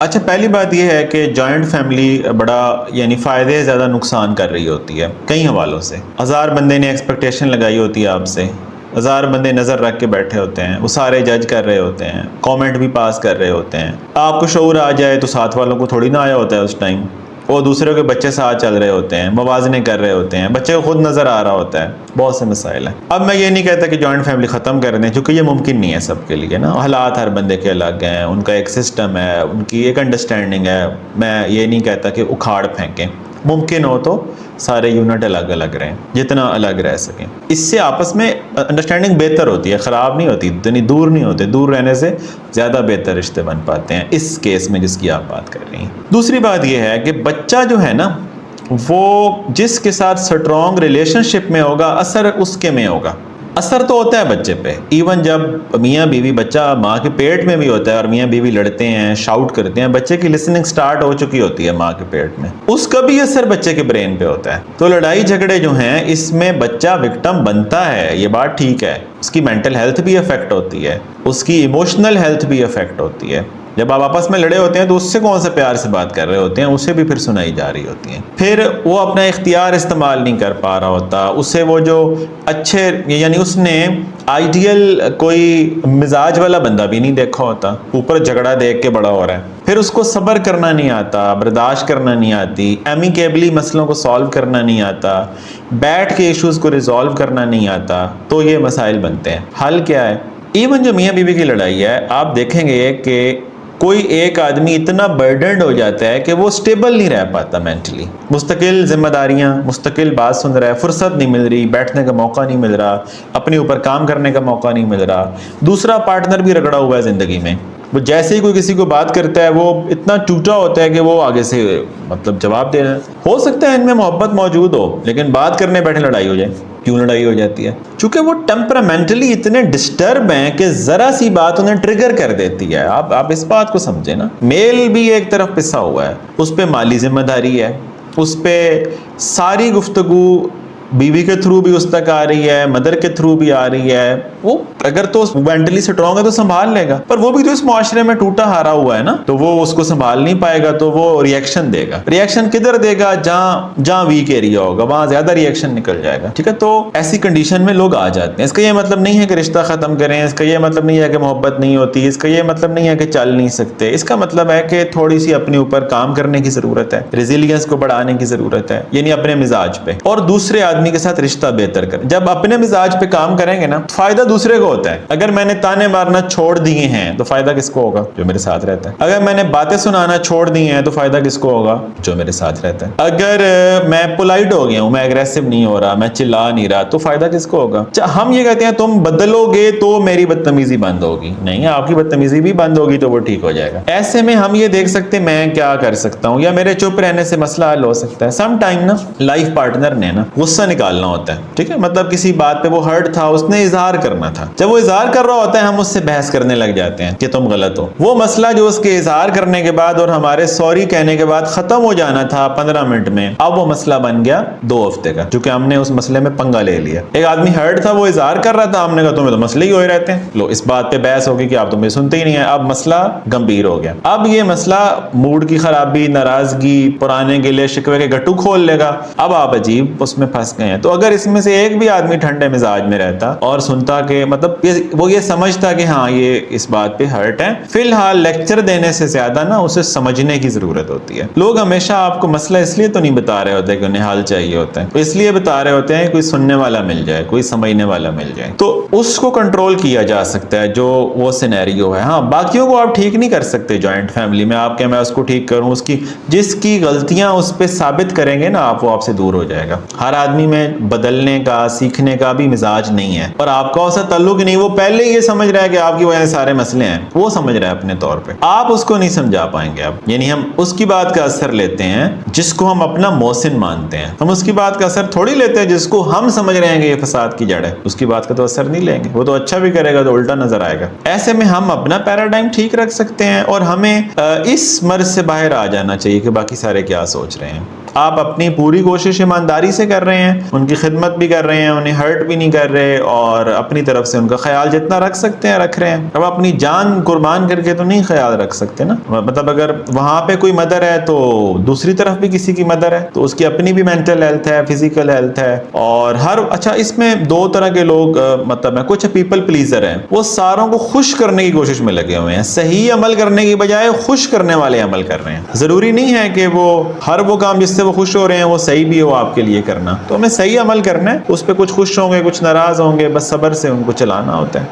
अच्छा, पहली बात यह है कि जॉइंट फैमिली बड़ा यानी फ़ायदे ज़्यादा नुकसान कर रही होती है कई हवालों से। हज़ार बंदे ने एक्सपेक्टेशन लगाई होती है आपसे, हज़ार बंदे नज़र रख के बैठे होते हैं, वो सारे जज कर रहे होते हैं, कमेंट भी पास कर रहे होते हैं। आपको शऊर आ जाए तो साथ वालों को थोड़ी ना आया होता है उस टाइम। वो दूसरों के बच्चे साथ चल रहे होते हैं, मवाज़ने कर रहे होते हैं, बच्चे को खुद नज़र आ रहा होता है। बहुत से मसाइल हैं। अब मैं ये नहीं कहता कि जॉइंट फैमिली ख़त्म कर दें, क्योंकि ये मुमकिन नहीं है सबके लिए ना। हालात हर बंदे के अलग हैं, उनका एक सिस्टम है, उनकी एक अंडरस्टैंडिंग है। मैं ये नहीं कहता कि उखाड़ फेंकें। मुमकिन हो तो सारे यूनिट अलग अलग रहें, जितना अलग रह सकें। इससे आपस में अंडरस्टैंडिंग बेहतर होती है, ख़राब नहीं होती, इतनी दूर नहीं होते। दूर रहने से ज़्यादा बेहतर रिश्ते बन पाते हैं इस केस में जिसकी आप बात कर रही हैं। दूसरी बात यह है कि बच्चा जो है ना, वो जिसके साथ स्ट्रॉन्ग रिलेशनशिप में होगा, असर उसके में होगा। असर तो होता है बच्चे पे। इवन जब मियाँ बीवी, बच्चा माँ के पेट में भी होता है और मियाँ बीवी लड़ते हैं, शाउट करते हैं, बच्चे की लिसनिंग स्टार्ट हो चुकी होती है माँ के पेट में, उसका भी असर बच्चे के ब्रेन पे होता है। तो लड़ाई झगड़े जो हैं, इसमें बच्चा विक्टिम बनता है, ये बात ठीक है। उसकी मेंटल हेल्थ भी अफेक्ट होती है, उसकी इमोशनल हेल्थ भी अफेक्ट होती है। जब आप आपस में लड़े होते हैं तो उससे कौन सा प्यार से बात कर रहे होते हैं, उसे भी फिर सुनाई जा रही होती है। फिर वो अपना इख्तियार इस्तेमाल नहीं कर पा रहा होता, उसे वो जो अच्छे, यानी उसने आइडियल कोई मिजाज वाला बंदा भी नहीं देखा होता, ऊपर झगड़ा देख के बड़ा हो रहा है। फिर उसको सब्र करना नहीं आता, बर्दाश्त करना नहीं आती, एमिकेबली मसलों को सॉल्व करना नहीं आता, बैठ के इश्यूज़ को रिजॉल्व करना नहीं आता, तो ये मसाइल बनते हैं। हल क्या है? इवन जो मियाँ बीवी की लड़ाई है, आप देखेंगे कि कोई एक आदमी इतना बर्डनड हो जाता है कि वो स्टेबल नहीं रह पाता मेंटली। मुस्तकिल जिम्मेदारियां, मुस्तकिल बात सुन रहा है, फुर्सत नहीं मिल रही, बैठने का मौका नहीं मिल रहा, अपने ऊपर काम करने का मौका नहीं मिल रहा। दूसरा पार्टनर भी रगड़ा हुआ है ज़िंदगी में, वो जैसे ही कोई किसी को बात करता है वो इतना टूटा होता है कि वो आगे से मतलब जवाब दे रहा है। हो सकता है इनमें मोहब्बत मौजूद हो, लेकिन बात करने बैठे लड़ाई हो जाए। क्यों लड़ाई हो जाती है? क्योंकि वो टेम्परामेंटली इतने डिस्टर्ब हैं कि जरा सी बात उन्हें ट्रिगर कर देती है। आप इस बात को समझे ना। मेल भी एक तरफ पिसा हुआ है, उस पर माली जिम्मेदारी है, उस पर सारी गुफ्तगू बीवी के थ्रू भी उस तक आ रही है, मदर के थ्रू भी आ रही है। वो अगर तो मेंटली स्ट्रॉन्ग है तो संभाल लेगा, पर वो भी तो इस मुआशरे में टूटा हारा हुआ है ना, तो वो उसको संभाल नहीं पाएगा, तो वो रिएक्शन देगा। रिएक्शन किधर देगा? जहां वीक एरिया होगा वहां ज्यादा रिएक्शन निकल जाएगा। ठीक है, तो ऐसी कंडीशन में लोग आ जाते हैं। इसका ये मतलब नहीं है कि रिश्ता खत्म करें, इसका ये मतलब नहीं है कि मोहब्बत नहीं होती, इसका ये मतलब नहीं है कि चल नहीं सकते। इसका मतलब है कि थोड़ी सी अपने ऊपर काम करने की जरूरत है, रेजिलियंस को बढ़ाने की जरूरत है, यानी अपने मिजाज पे और दूसरे आदमी के साथ रिश्ता बेहतर कर। जब अपने मिजाज पे काम करेंगे ना, फायदा दूसरे को होता है। अगर मैंने ताने मारना छोड़ दिए हैं तो फायदा किसको होगा? जो मेरे साथ रहता है। अगर मैंने बातें सुनाना छोड़ दी हैं तो फायदा किसको होगा? जो मेरे साथ रहता है। अगर मैं पोलाइट हो गया हूं, मैं एग्रेसिव नहीं हो रहा, मैं चिल्ला नहीं रहा, तो फायदा किसको होगा? हम ये कहते हैं तुम बदलोगे तो मेरी बदतमीजी बंद होगी। नहीं, आपकी बदतमीजी भी बंद होगी तो वो ठीक हो जाएगा। ऐसे में हम ये देख सकते हैं मैं क्या कर सकता हूं, या मेरे चुप रहने से मसला हल हो सकता है। सम टाइम ना लाइफ पार्टनर ने ना गुस्सा निकालना होता है। ठीक है, मतलब किसी बात पे वो हर्ट था, उसने इजहार करना था। जब वो इजहार कर रहा होता है हम उससे बहस करने लग जाते हैं कि तुम गलत हो। वो मसला जो उसके इजहार करने के बाद और हमारे सॉरी कहने के बाद खत्म हो जाना था 15 मिनट में, अब वो मसला बन गया 2 हफ्ते का, क्योंकि हमने उस मसले में पंगा ले लिया। एक आदमी हर्ट था, वो इजहार कर रहा था, हमने कहा तुम्हें तो मसले ही हो रहते हैं, लो इस बात पे बहस होगी कि आप तो मुझे सुनते ही नहीं है। अब मसला गंभीर हो गया। अब ये मसला मूड की खराबी, नाराजगी, पुराने गिले शिकवे के गट्टू खोल लेगा। अब आप अजीब उसमें फंस गए हैं। तो अगर इसमें से एक भी आदमी ठंडे मिजाज में रहता और सुनता कि मतलब वो ये समझता कि हाँ ये इस बात पे हर्ट है, फिलहाल लेक्चर देने से ज्यादा ना उसे समझने की जरूरत होती है। लोग हमेशा आपको मसला इसलिए तो नहीं बता रहे होते कि उन्हें हल चाहिए होता है, इसलिए बता रहे होते हैं कोई सुनने वाला मिल जाए, कोई समझने वाला मिल जाए, तो उसको कंट्रोल किया जा सकता है जो वो सिनेरियो है। हाँ, बाकियों को आप ठीक नहीं कर सकते जॉइंट फैमिली में। आप क्या मैं उसको ठीक करूं? उसकी जिसकी गलतियां उस पर साबित करेंगे ना आप, वो आपसे दूर हो जाएगा। हर आदमी में बदलने का, सीखने का भी मिजाज नहीं है और आपका उससे ताल्लुक नहीं। वो पहले ये समझ रहा है कि आपकी वजह से सारे मसले हैं, वो समझ रहा है अपने तौर पे, आप उसको नहीं समझा पाएंगे। आप यानी हम उसकी बात का असर लेते हैं जिसको हम अपना मोहसिन मानते हैं। हम उसकी बात का असर थोड़ी लेते हैं जिसको हम समझ रहे हैं कि ये फसाद की जड़ है। उसकी बात का तो असर नहीं लेंगे, वो तो अच्छा भी करेगा तो उल्टा नजर आएगा। ऐसे में हम अपना पैराडाइम ठीक रख सकते हैं और हमें इस मर्ज से बाहर आ जाना चाहिए कि बाकी सारे क्या सोच रहे हैं। आप अपनी पूरी कोशिश ईमानदारी से कर रहे हैं, उनकी खिदमत भी कर रहे हैं, उन्हें हर्ट भी नहीं कर रहे और अपनी तरफ से उनका ख्याल जितना रख सकते हैं रख रहे हैं। अब अपनी जान कुर्बान करके तो नहीं ख्याल रख सकते ना, मतलब अगर वहां पे कोई मदर है तो दूसरी तरफ भी किसी की मदर है, तो उसकी अपनी भी मेंटल हेल्थ है, फिजिकल हेल्थ है। और हर अच्छा इसमें दो तरह के लोग मतलब है, कुछ पीपल प्लीजर हैं, वो सारों को खुश करने की कोशिश में लगे हुए हैं, सही अमल करने की बजाय खुश करने वाले अमल कर रहे हैं। जरूरी नहीं है कि वो हर वो काम जिससे वो खुश हो रहे हैं वो सही भी हो आपके लिए करना, तो हमें सही अमल करना है, उस पर कुछ खुश होंगे कुछ नाराज होंगे, बस सब्र से उनको चलाना होता है।